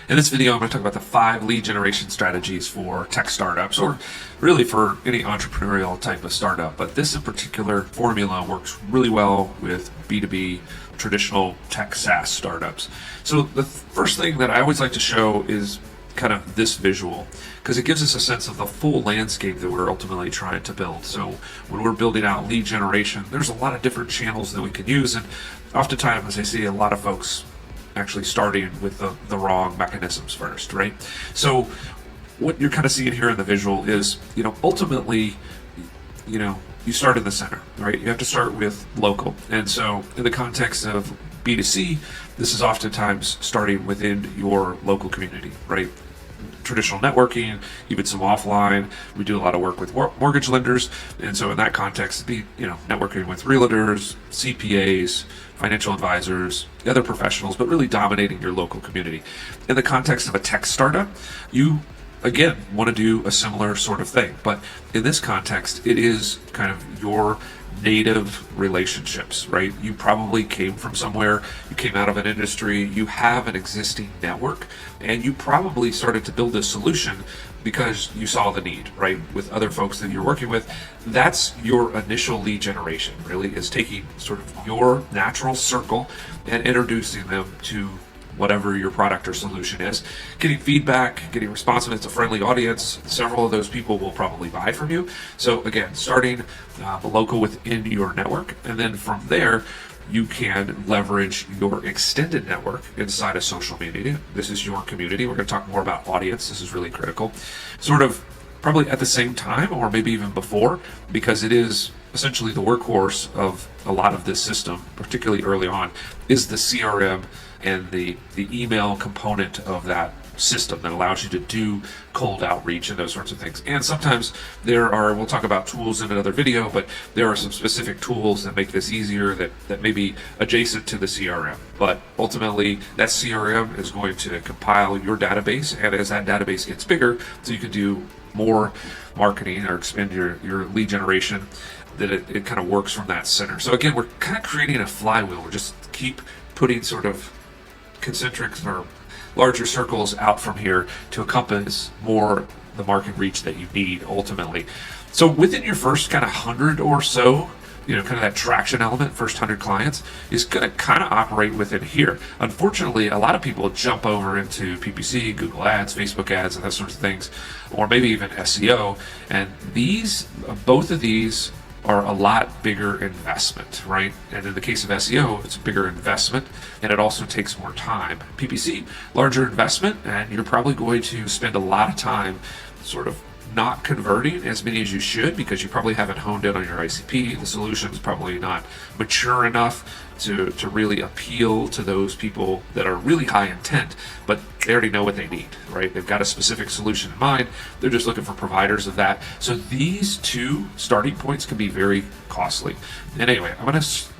In this video, I'm going to talk about the 5 lead generation strategies for tech startups, or really for any entrepreneurial type of startup. But this in particular formula works really well with B2B traditional tech SaaS startups. So the first thing that I always like to show is kind of this visual, because it gives us a sense of the full landscape that we're ultimately trying to build. So when we're building out lead generation, there's a lot of different channels that we can use, and oftentimes I see a lot of folks actually starting with the wrong mechanisms first, right? So what you're kind of seeing here in the visual is, ultimately, you start in the center, right? You have to start with local. And so in the context of B2C, this is oftentimes starting within your local community, right? Traditional networking, even some offline. We do a lot of work with mortgage lenders. And so in that context, networking with realtors, CPAs, financial advisors, other professionals, but really dominating your local community. In the context of a tech startup, you again want to do a similar sort of thing, but in this context, it is kind of your native relationships, right? You probably came from somewhere, you came out of an industry, you have an existing network, and you probably started to build this solution because you saw the need, right? With other folks that you're working with. That's your initial lead generation, really, is taking sort of your natural circle and introducing them to whatever your product or solution is, getting feedback, getting responsive. It's a friendly audience. Several of those people will probably buy from you. So again, starting the local within your network, and then from there, you can leverage your extended network inside of social media. This is your community. We're going to talk more about audience. This is really critical. Sort of probably at the same time, or maybe even before, because it is essentially the workhorse of a lot of this system, particularly early on, is the CRM and the email component of that system that allows you to do cold outreach and those sorts of things. And sometimes we'll talk about tools in another video, but there are some specific tools that make this easier that may be adjacent to the CRM. But ultimately, that CRM is going to compile your database, and as that database gets bigger, so you can do more marketing or expand your lead generation, that it kind of works from that center. So again, we're kind of creating a flywheel. We're just keep putting sort of concentric or larger circles out from here to encompass more the market reach that you need ultimately. So within your first kind of 100 or so, kind of that traction element, first 100 clients, is going to kind of operate within here. Unfortunately, a lot of people jump over into PPC, Google Ads, Facebook Ads, and those sorts of things, or maybe even SEO. And both of these are a lot bigger investment, right? And in the case of SEO, it's a bigger investment, and it also takes more time. PPC, larger investment, and you're probably going to spend a lot of time sort of not converting as many as you should, because you probably haven't honed in on your ICP. The solution's probably not mature enough to really appeal to those people that are really high intent, but they already know what they need, right? They've got a specific solution in mind. They're just looking for providers of that. So these two starting points can be very costly. And anyway,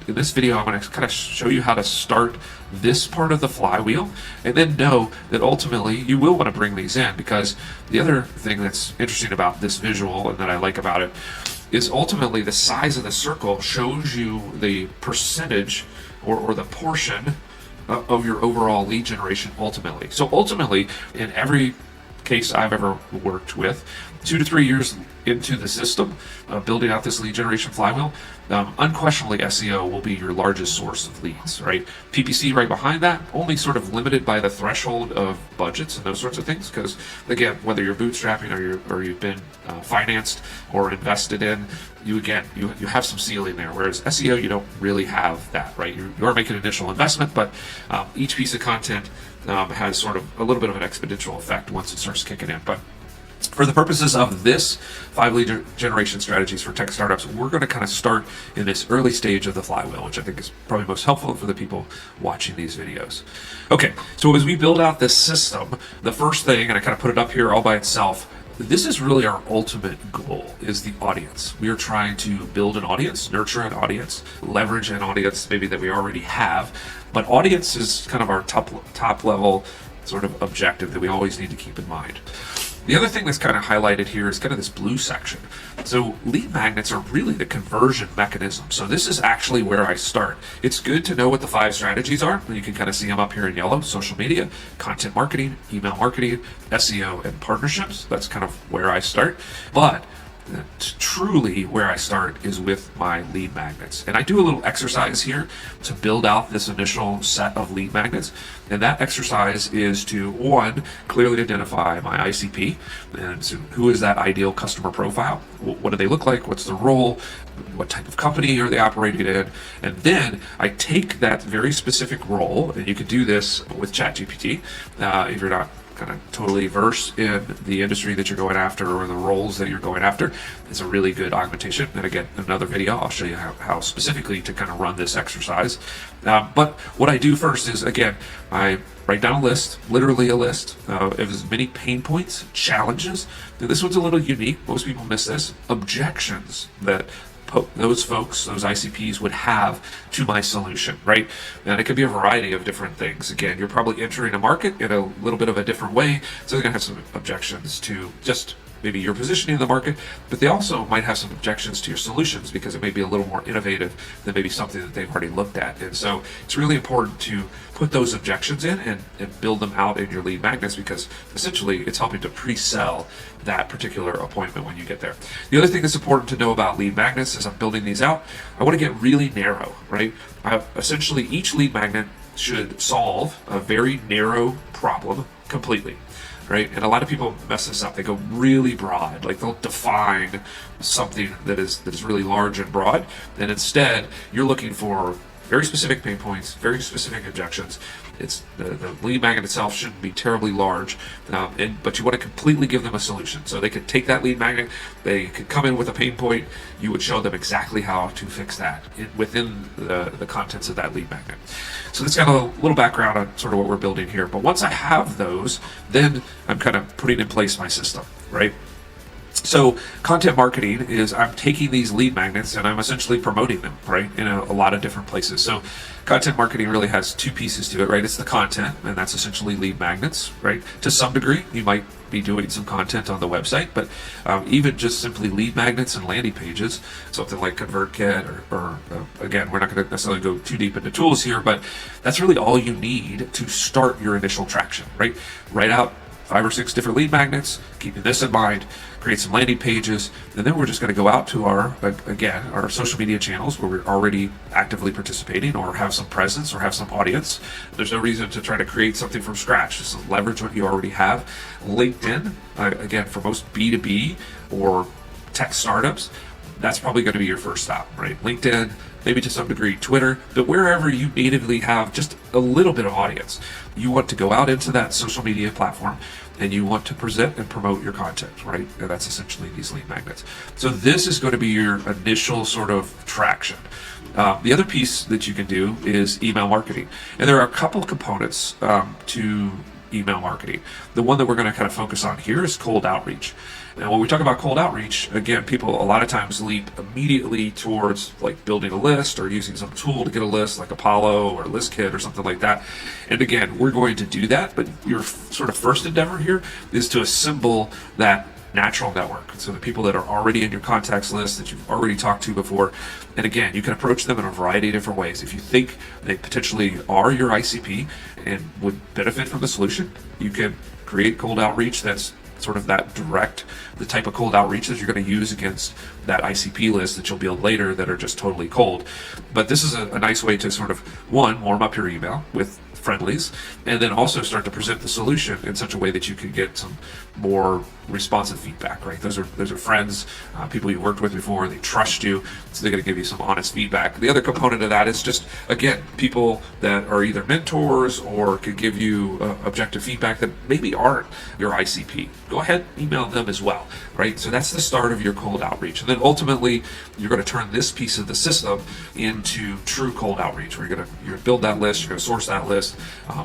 in this video, I'm going to kind of show you how to start this part of the flywheel, and then know that ultimately you will want to bring these in, because the other thing that's interesting about this visual and that I like about it is ultimately the size of the circle shows you the percentage or the portion of your overall lead generation ultimately. So ultimately, in every case I've ever worked with, 2 to 3 years into the system, building out this lead generation flywheel, unquestionably SEO will be your largest source of leads, right? PPC right behind that, only sort of limited by the threshold of budgets and those sorts of things, because again, whether you're bootstrapping or you've been financed or invested in, you have some ceiling there, whereas SEO, you don't really have that, right? You are making an initial investment, but each piece of content has sort of a little bit of an exponential effect once it starts kicking in. But for the purposes of this 5 lead generation strategies for tech startups, we're going to kind of start in this early stage of the flywheel, which I think is probably most helpful for the people watching these videos. Okay, so as we build out this system, the first thing, and I kind of put it up here all by itself, this is really our ultimate goal, is the audience. We are trying to build an audience, nurture an audience, leverage an audience maybe that we already have, but audience is kind of our top level sort of objective that we always need to keep in mind. The other thing that's kind of highlighted here is kind of this blue section. So lead magnets are really the conversion mechanism. So this is actually where I start. It's good to know what the 5 strategies are. You can kind of see them up here in yellow: social media, content marketing, email marketing, SEO, and partnerships. That's kind of where I start. But truly where I start is with my lead magnets. And I do a little exercise here to build out this initial set of lead magnets. And that exercise is to, one, clearly identify my ICP. And so who is that ideal customer profile? What do they look like? What's the role? What type of company are they operating in? And then I take that very specific role, and you can do this with ChatGPT if you're not kind of totally versed in the industry that you're going after or the roles that you're going after. It's a really good augmentation. And again, in another video, I'll show you how specifically to kind of run this exercise. But what I do first is, again, I write down a list, literally a list of as many pain points, challenges. Now, this one's a little unique. Most people miss this. Objections that those folks, those ICPs would have to my solution, right? And it could be a variety of different things. Again, you're probably entering a market in a little bit of a different way, so they're gonna have some objections to just maybe your positioning in the market, but they also might have some objections to your solutions because it may be a little more innovative than maybe something that they've already looked at. And so it's really important to put those objections in and build them out in your lead magnets, because essentially it's helping to pre-sell that particular appointment when you get there. The other thing that's important to know about lead magnets as I'm building these out, I want to get really narrow, right? Essentially, each lead magnet should solve a very narrow problem completely. Right? And a lot of people mess this up. They go really broad, like they'll define something that is really large and broad. And instead, you're looking for very specific pain points, very specific objections. It's the lead magnet itself shouldn't be terribly large, but you want to completely give them a solution. So they could take that lead magnet, they could come in with a pain point, you would show them exactly how to fix that within the contents of that lead magnet. So that's got a little background on sort of what we're building here. But once I have those, then I'm kind of putting in place my system, right? So content marketing is I'm taking these lead magnets and I'm essentially promoting them, right, in a lot of different places. So content marketing really has 2 pieces to it, right? It's the content, and that's essentially lead magnets, right? To some degree, you might be doing some content on the website, but even just simply lead magnets and landing pages, something like ConvertKit or again, we're not going to necessarily go too deep into tools here, but that's really all you need to start your initial traction, right? Write out 5 or 6 different lead magnets, keeping this in mind, create some landing pages, and then we're just going to go out to our social media channels where we're already actively participating or have some presence or have some audience. There's no reason to try to create something from scratch. Just leverage what you already have. LinkedIn, again, for most B2B or tech startups, that's probably going to be your first stop, right? LinkedIn, maybe to some degree Twitter, but wherever you natively have just a little bit of audience, you want to go out into that social media platform and you want to present and promote your content, right? And that's essentially these lead magnets. So this is going to be your initial sort of traction. The other piece that you can do is email marketing. And there are a couple of components to email marketing. The one that we're going to kind of focus on here is cold outreach. Now, when we talk about cold outreach, again, people a lot of times leap immediately towards like building a list or using some tool to get a list like Apollo or ListKit or something like that. And again, we're going to do that, but your sort of first endeavor here is to assemble that natural network. So the people that are already in your contacts list that you've already talked to before. And again, you can approach them in a variety of different ways. If you think they potentially are your ICP and would benefit from the solution, you can create cold outreach that's sort of that direct, the type of cold outreach that you're going to use against that ICP list that you'll build later that are just totally cold. But this is a nice way to sort of, one, warm up your email with friendlies, and then also start to present the solution in such a way that you can get some more responsive feedback, right? Those are friends, people you worked with before, they trust you, so they're going to give you some honest feedback. The other component of that is just, again, people that are either mentors or could give you objective feedback that maybe aren't your ICP. Go ahead, email them as well, right? So that's the start of your cold outreach. And then ultimately, you're going to turn this piece of the system into true cold outreach, where you're going to build that list, you're going to source that list,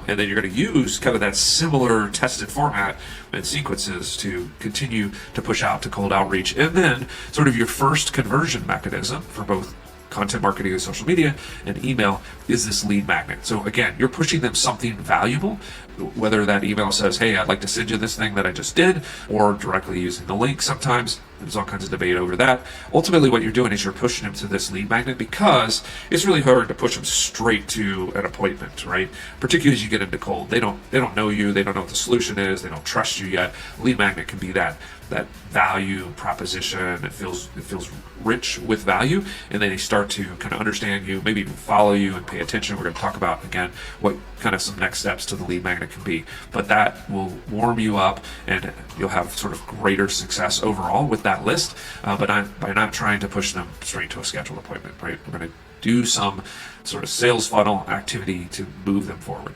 and then you're going to use kind of that similar tested format and sequences to continue to push out to cold outreach. And then sort of your first conversion mechanism for both content marketing and social media and email is this lead magnet. So again, you're pushing them something valuable whether that email says, hey, I'd like to send you this thing that I just did, or directly using the link sometimes. There's all kinds of debate over that. Ultimately, what you're doing is you're pushing them to this lead magnet, because it's really hard to push them straight to an appointment, right? Particularly as you get into cold. They don't know you. They don't know what the solution is. They don't trust you yet. Lead magnet can be that value proposition. It feels rich with value, and then they start to kind of understand you, maybe even follow you and pay attention. We're going to talk about again what kind of some next steps to the lead magnet can be, but that will warm you up, and you'll have sort of greater success overall with that list. But by not trying to push them straight to a scheduled appointment, right? We're going to do some sort of sales funnel activity to move them forward.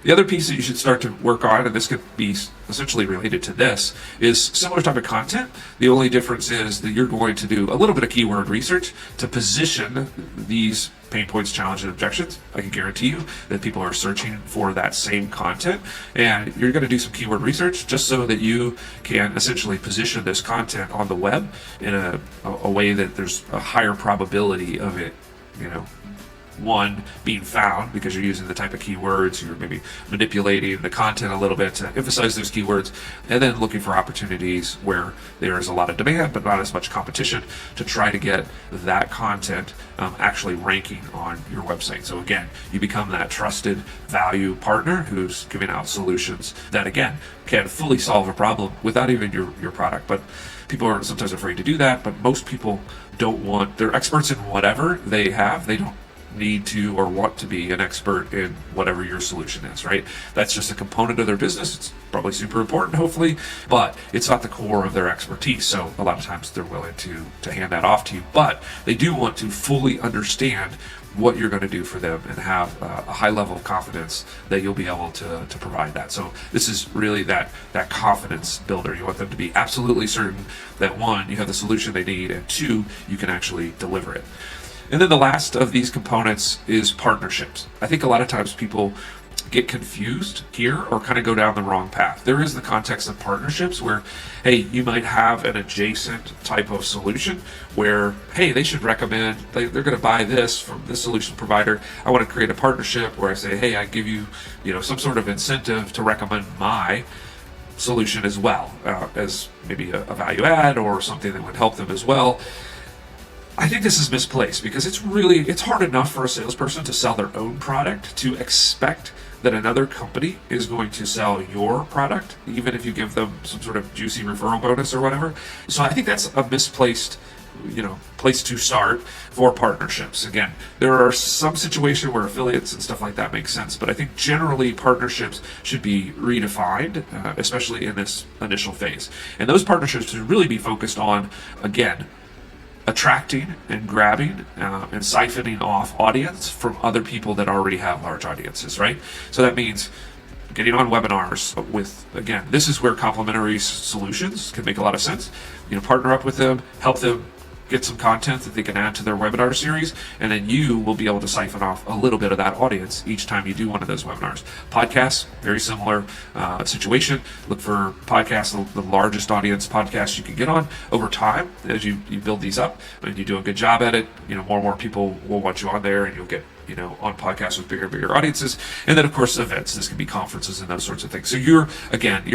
The other piece that you should start to work on, and this could be essentially related to this, is similar type of content. The only difference is that you're going to do a little bit of keyword research to position these pain points, challenges, and objections. I can guarantee you that people are searching for that same content, and you're going to do some keyword research just so that you can essentially position this content on the web in a way that there's a higher probability of it, one, being found, because you're using the type of keywords, you're maybe manipulating the content a little bit to emphasize those keywords, and then looking for opportunities where there is a lot of demand but not as much competition to try to get that content actually ranking on your website. So again, you become that trusted value partner who's giving out solutions that, again, can fully solve a problem without even your product. But people are sometimes afraid to do that, but most people they're experts in whatever they have. They don't need to or want to be an expert in whatever your solution is, right? That's just a component of their business. It's probably super important, hopefully, but it's not the core of their expertise. So a lot of times they're willing to hand that off to you, but they do want to fully understand what you're going to do for them and have a high level of confidence that you'll be able to provide that. So this is really that confidence builder. You want them to be absolutely certain that, one, you have the solution they need, and two, you can actually deliver it. And then the last of these components is partnerships. I think a lot of times people get confused here or kind of go down the wrong path. There is the context of partnerships where, hey, you might have an adjacent type of solution where, hey, they should recommend, they're going to buy this from this solution provider. I want to create a partnership where I say, hey, I give you, some sort of incentive to recommend my solution as well, as maybe a value add or something that would help them as well. I think this is misplaced, because it's hard enough for a salesperson to sell their own product to expect that another company is going to sell your product, even if you give them some sort of juicy referral bonus or whatever. So I think that's a misplaced place to start for partnerships. Again, there are some situations where affiliates and stuff like that make sense, but I think generally partnerships should be redefined, especially in this initial phase. And those partnerships should really be focused on, again, attracting and grabbing and siphoning off audience from other people that already have large audiences, right? So that means getting on webinars with, again, this is where complementary solutions can make a lot of sense. Partner up with them, help them get some content that they can add to their webinar series, and then you will be able to siphon off a little bit of that audience each time you do one of those webinars. Podcasts, very similar situation. Look for podcasts, the largest audience podcasts you can get on over time. As you build these up and you do a good job at it, more and more people will want you on there, and you'll get on podcasts with bigger audiences. And then of course events. This can be conferences and those sorts of things. So you're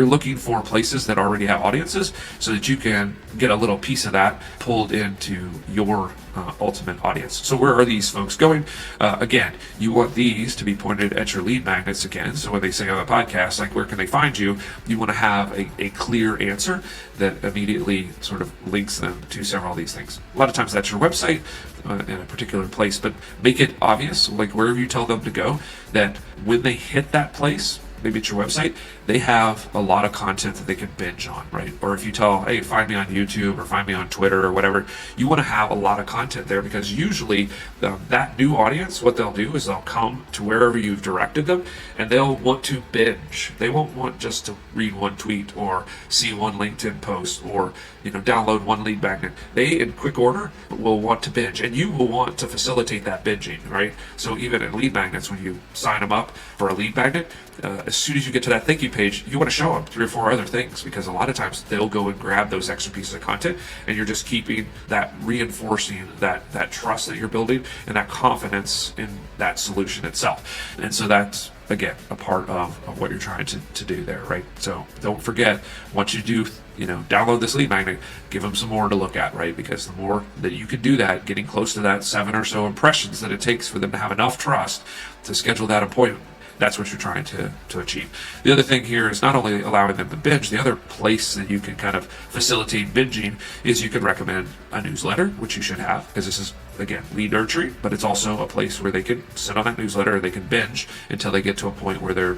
looking for places that already have audiences so that you can get a little piece of that pulled into your ultimate audience. So where are these folks going? Again, you want these to be pointed at your lead magnets again. So when they say on a podcast, like, where can they find you? You want to have a clear answer that immediately sort of links them to several of these things. A lot of times that's your website in a particular place, but make it obvious, like wherever you tell them to go, that when they hit that place, maybe it's your website, they have a lot of content that they can binge on, right? Or if you tell, hey, find me on YouTube or find me on Twitter or whatever, you want to have a lot of content there, because usually that new audience, what they'll do is they'll come to wherever you've directed them and they'll want to binge. They won't want just to read one tweet or see one LinkedIn post or download one lead magnet. They, in quick order, will want to binge, and you will want to facilitate that binging, right? So even in lead magnets, when you sign them up for a lead magnet, as soon as you get to that thank you page, you want to show them 3 or 4 other things, because a lot of times they'll go and grab those extra pieces of content, and you're just reinforcing that trust that you're building and that confidence in that solution itself. And so that's again, a part of what you're trying to do there, right? So don't forget, once you do, download this lead magnet, give them some more to look at, right? Because the more that you can do that, getting close to that 7 or so impressions that it takes for them to have enough trust to schedule that appointment, that's what you're trying to achieve. The other thing here is not only allowing them to binge, the other place that you can kind of facilitate binging is you could recommend a newsletter, which you should have, because this is, again, lead nurturing, but it's also a place where they can sit on that newsletter, they can binge until they get to a point where they're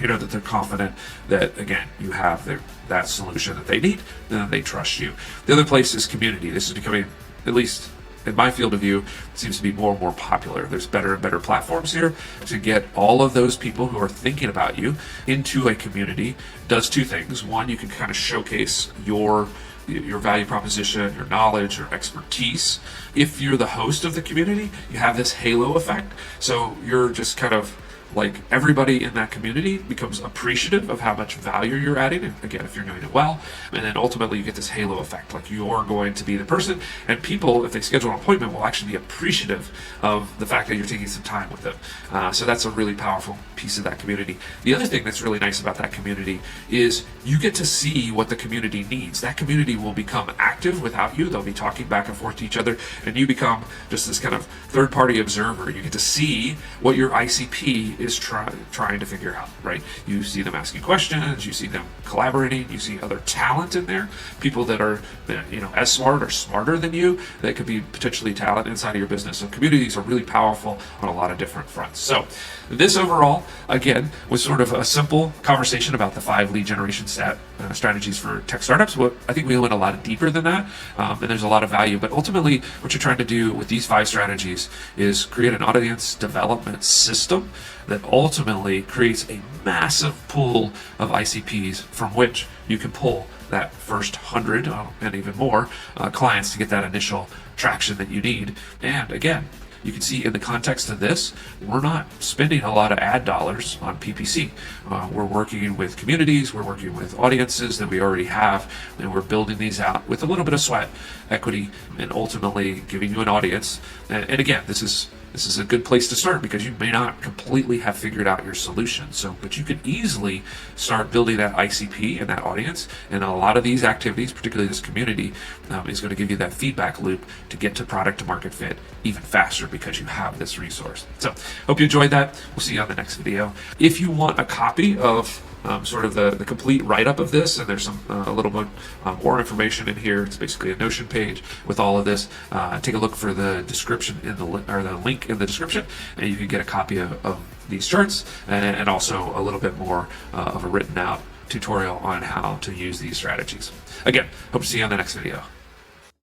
that they're confident that, again, you have that solution that they need, and that they trust you. The other place is community. This is becoming, at least in my field of view, seems to be more and more popular. There's better and better platforms here to get all of those people who are thinking about you into a community. Does two things. One, you can kind of showcase your value proposition, your knowledge, your expertise. If you're the host of the community, you have this halo effect. So you're just kind of like, everybody in that community becomes appreciative of how much value you're adding, and again, if you're doing it well, and then ultimately you get this halo effect, like you're going to be the person, and people, if they schedule an appointment, will actually be appreciative of the fact that you're taking some time with them. So that's a really powerful piece of that community. The other thing that's really nice about that community is you get to see what the community needs. That community will become active without you. They'll be talking back and forth to each other, and you become just this kind of third-party observer. You get to see what your ICP is trying to figure out, right? You see them asking questions, you see them collaborating, you see other talent in there, people that are, as smart or smarter than you, that could be potentially talent inside of your business. So communities are really powerful on a lot of different fronts. So this overall, again, was sort of a simple conversation about the 5 lead generation strategies for tech startups. Well, I think we went a lot deeper than that, and there's a lot of value. But ultimately, what you're trying to do with these 5 strategies is create an audience development system that ultimately creates a massive pool of ICPs from which you can pull that first 100 and even more clients to get that initial traction that you need. And again, you can see in the context of this, we're not spending a lot of ad dollars on PPC. We're working with communities, we're working with audiences that we already have, and we're building these out with a little bit of sweat equity and ultimately giving you an audience. And again, this is a good place to start because you may not completely have figured out your solution. But you can easily start building that ICP and that audience. And a lot of these activities, particularly this community, is going to give you that feedback loop to get to product to market fit even faster because you have this resource. So hope you enjoyed that. We'll see you on the next video. If you want a copy of sort of the complete write-up of this, and there's some a little bit more information in here. It's basically a Notion page with all of this. Take a look for the description the link in the description, and you can get a copy of these charts and also a little bit more of a written out tutorial on how to use these strategies. Again, hope to see you on the next video.